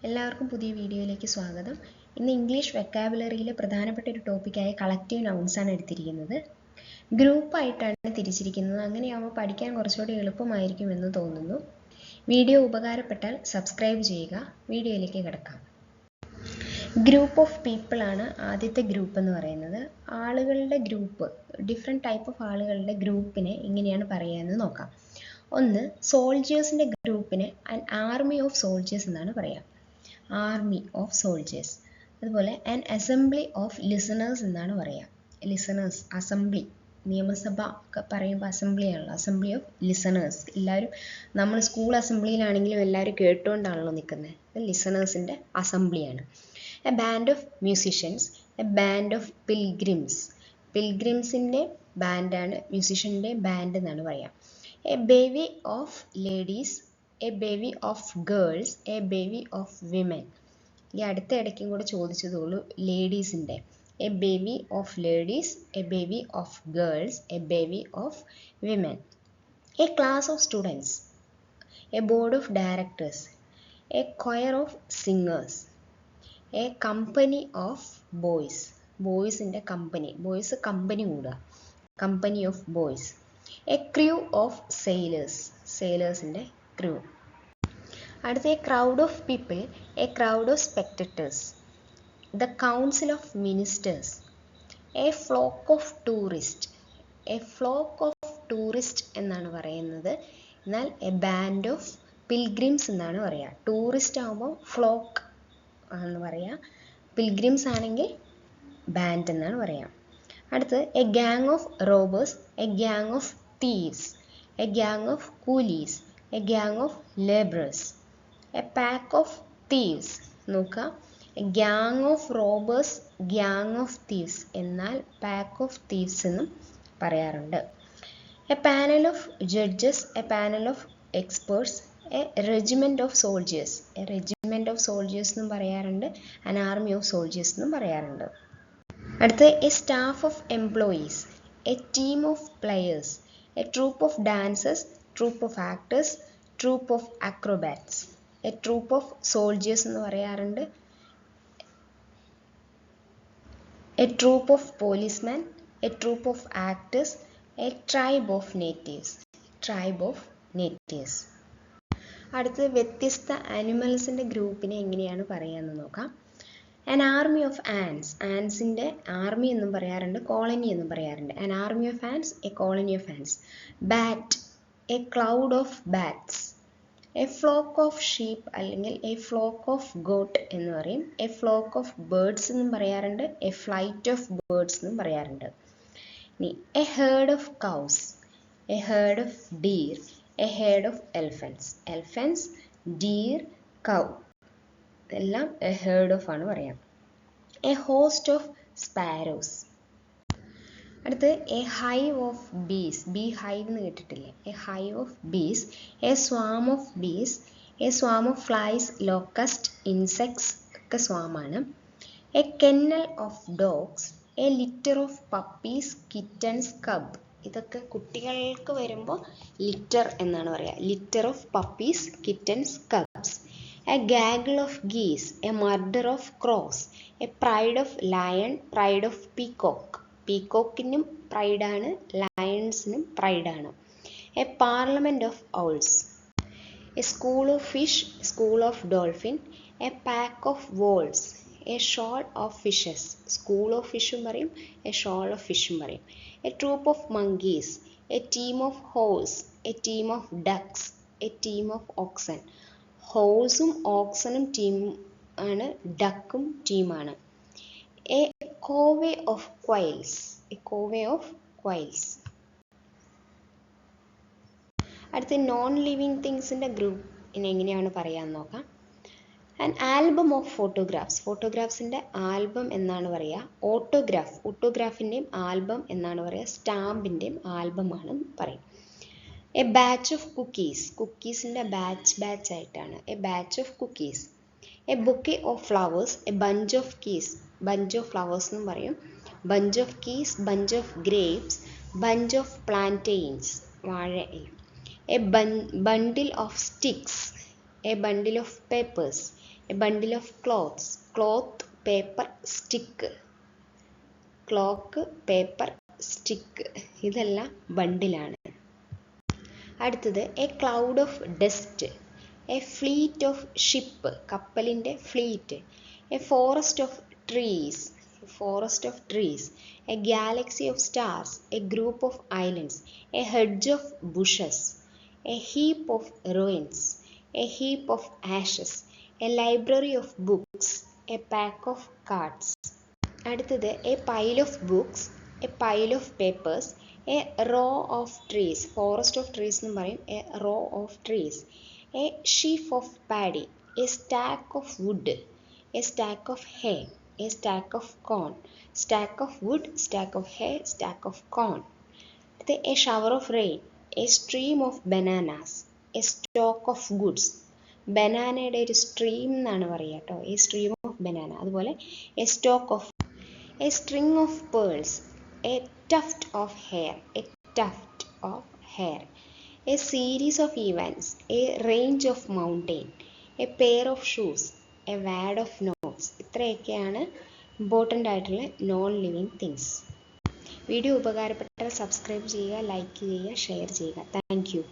എല്ലാവർക്കും പുതിയ വീഡിയോയിലേക്ക് സ്വാഗതം. ഇന്ന് ഇംഗ്ലീഷ് വെക്കാബുലറിയിലെ പ്രധാനപ്പെട്ട ഒരു ടോപ്പിക്കായ കളക്റ്റീവ് നൗൺസ് ആണ് എടുത്തിരിക്കുന്നത്. ഗ്രൂപ്പായിട്ടാണ് തിരിച്ചിരിക്കുന്നത്. അങ്ങനെയാവുമ്പോൾ പഠിക്കാൻ കുറച്ചുകൂടി എളുപ്പമായിരിക്കും എന്ന് തോന്നുന്നു. വീഡിയോ ഉപകാരപ്പെട്ടാൽ സബ്സ്ക്രൈബ് ചെയ്യുക. വീഡിയോയിലേക്ക് കിടക്കാം. ഗ്രൂപ്പ് ഓഫ് പീപ്പിൾ ആണ് ആദ്യത്തെ ഗ്രൂപ്പ് എന്ന് പറയുന്നത്. ആളുകളുടെ ഗ്രൂപ്പ്, ഡിഫറെൻറ്റ് ടൈപ്പ് ഓഫ് ആളുകളുടെ ഗ്രൂപ്പിനെ എങ്ങനെയാണ് പറയുക എന്ന് നോക്കാം. ഒന്ന്, സോൾജേഴ്സിൻ്റെ ഗ്രൂപ്പിനെ ആൻ ആർമി ഓഫ് സോൾജേഴ്സ് എന്നാണ് പറയുക. Army of soldiers. അതുപോലെ ആൻ അസംബ്ലി ഓഫ് ലിസണേഴ്സ് എന്നാണ് പറയുക. ലിസണേഴ്സ്, അസംബ്ലി, നിയമസഭ ഒക്കെ പറയുമ്പോൾ അസംബ്ലിയാണല്ലോ. Assembly of listeners. എല്ലാവരും നമ്മൾ സ്കൂൾ അസംബ്ലിയിലാണെങ്കിലും എല്ലാവരും കേട്ടുകൊണ്ടാണല്ലോ നിൽക്കുന്നത്. ലിസണേഴ്സിൻ്റെ അസംബ്ലിയാണ്. A band of musicians, a band of pilgrims. പിൽഗ്രിംസിൻ്റെ ബാൻഡാണ് മ്യൂസിഷ്യൻ്റെ ബാൻഡ് എന്നാണ് പറയുക. A bevy of ladies, a bevy of girls, a bevy of women. ഈ അടുത്ത ഇടയ്ക്കും കൂടെ ചോദിച്ചതുള്ളൂ ലേഡീസിൻ്റെ. A bevy of ladies, a bevy of girls, a bevy of women. A class of students, a board of directors, a choir of singers, a company of boys. ബോയ്സിൻ്റെ company, boys company കൂടുക, company of boys. A crew of sailors, സെയിലേഴ്സിൻ്റെ crew. അടുത്ത a crowd of people, a crowd of spectators, the council of ministers, a flock of tourist. A flock of tourist എന്നാണ് പറയുന്നത്. എന്നാൽ A band of pilgrims എന്നാണ് പറയുക. Tourist ആകുമ്പോൾ flock ആണെന്ന് പറയുക, പിൽഗ്രിംസ് ആണെങ്കിൽ ബാൻഡ് എന്നാണ് പറയുക. അടുത്ത് a gang of robbers, a gang of thieves, a gang of coolies, a gang of labourers. A pack of thieves. നോക്കുക, gang of robbers, gang of thieves എന്നാൽ പാക്ക് ഓഫ് തീവ്സ് എന്നും പറയാറുണ്ട്. A panel of judges, a panel of experts, a regiment of soldiers. A regiment of soldiers എന്നും പറയാറുണ്ട്, an army of soldiers എന്നും പറയാറുണ്ട്. അടുത്ത് a staff of employees, a team of players, A troupe of dancers, troupe of actors, troupe of acrobats. A troupe of soldiers എന്ന് പറയാറുണ്ട്, a troupe of policeman, a troupe of actors, a tribe of natives, tribe of natives. അടുത്ത് വ്യത്യസ്ത ആനിമൽസിൻ്റെ ഗ്രൂപ്പിനെ എങ്ങനെയാണ് പറയുകയെന്ന് നോക്കാം. An army of ants. ആൻസിൻ്റെ ആർമി എന്നും പറയാറുണ്ട്, കോളനി എന്നും പറയാറുണ്ട്. An army of ants, a colony of ants. Bat, a cloud of bats. A flock of sheep അല്ലെങ്കിൽ എ ഫ്ലോക്ക് ഓഫ് ഗോട്ട് എന്ന് പറയും. എ ഫ്ലോക്ക് ഓഫ് ബേർഡ്സ് എന്നും പറയാറുണ്ട്, എ ഫ്ലൈറ്റ് ഓഫ് ബേർഡ്സ് എന്നും പറയാറുണ്ട്. ഇനി a herd of cows, a herd of deer, a herd of elephants. Elephants, deer, cow എല്ലാം a herd of ആണ് പറയാം. A host of sparrows. അടുത്ത് a hive of bees. Bee hive എന്ന് കേട്ടിട്ടില്ലേ? A hive of bees. A swarm of bees, a swarm of flies, locust, insects ഒക്കെ സ്വാമാണ്. A kennel of dogs, a litter of puppies, kittens, cub. ഇതൊക്കെ കുട്ടികൾക്ക് വരുമ്പോൾ litter എന്നാണ് പറയുക. Litre of puppies, kittens, cubs. A gaggle of geese, a murder of crows, a pride of lion, pride of peacock. പീകോക്കിനും പ്രൈഡാണ്, ലയൺസിനും പ്രൈഡാണ്. A parliament of owls. A school of fish, school of dolphin. A pack of wolves, a shoal of fishes. School of ഫിഷും പറയും, a shoal of ഫിഷും പറയും. A troupe of monkeys, a team of horses, a team of ducks, a team of oxen. ഹോഴ്സും ഓക്സണും team ആണ്, ഡക്കും ടീമാണ്. A covey of quails, a covey of quails. അടുത്ത non living തിങ്സിൻ്റെ ഗ്രൂപ്പിനെ എങ്ങനെയാണ് പറയാമെന്ന് നോക്കാം. An album of photographs. ഫോട്ടോഗ്രാഫ്സിൻ്റെ ആൽബം എന്നാണ് പറയുക. ഓട്ടോഗ്രാഫ്, ഓട്ടോഗ്രാഫിൻ്റെയും ആൽബം എന്നാണ് പറയുക. സ്റ്റാമ്പിൻ്റെയും ആൽബമാണ് പറയും. A batch of cookies. കുക്കീസിൻ്റെ ബാച്ച് ആയിട്ടാണ്. A batch of cookies. A bouquet of flowers, a bunch of keys. Bunch of flowers എന്നും പറയും. Bunch of keys, bunch of grapes, bunch of plantains, വാഴ. A bundle of sticks, A bundle of papers. A bundle of cloths. Cloth, paper, stick. Clock, paper, stick, ഇതെല്ലാം ബണ്ടിലാണ്. അടുത്തത് a cloud of dust. A fleet of ship, കപ്പലിൻ്റെ fleet. A forest of trees, forest of trees. A galaxy of stars, a group of islands. A hedge of bushes. A heap of ruins. A heap of ashes. A library of books. A pack of cards. അടുത്തത് a pile of books. A pile of papers. A row of trees, forest of trees എന്ന് പറയും. A row of trees. A sheaf of paddy. A stack of wood. A stack of hay. A stack of corn. Stack of wood, stack of hay, stack of corn. അടുത്ത a shower of rain. A stream of bananas. A stock of goods. ബനാനയുടെ ഒരു stream എന്നാണ് പറയുക കേട്ടോ, a stream of banana. അതുപോലെ a stock of, a string of pearls. A tuft of hair. A tuft of hair. A series of events. A range of mountain. A pair of shoes. A wad of notes. ഇത്രയൊക്കെയാണ് important ആയിട്ടുള്ള non living things. Video ഉപകാരപ്പെട്ടാൽ subscribe ചെയ്യുക, like ചെയ്യുക, share ചെയ്യുക. Thank U.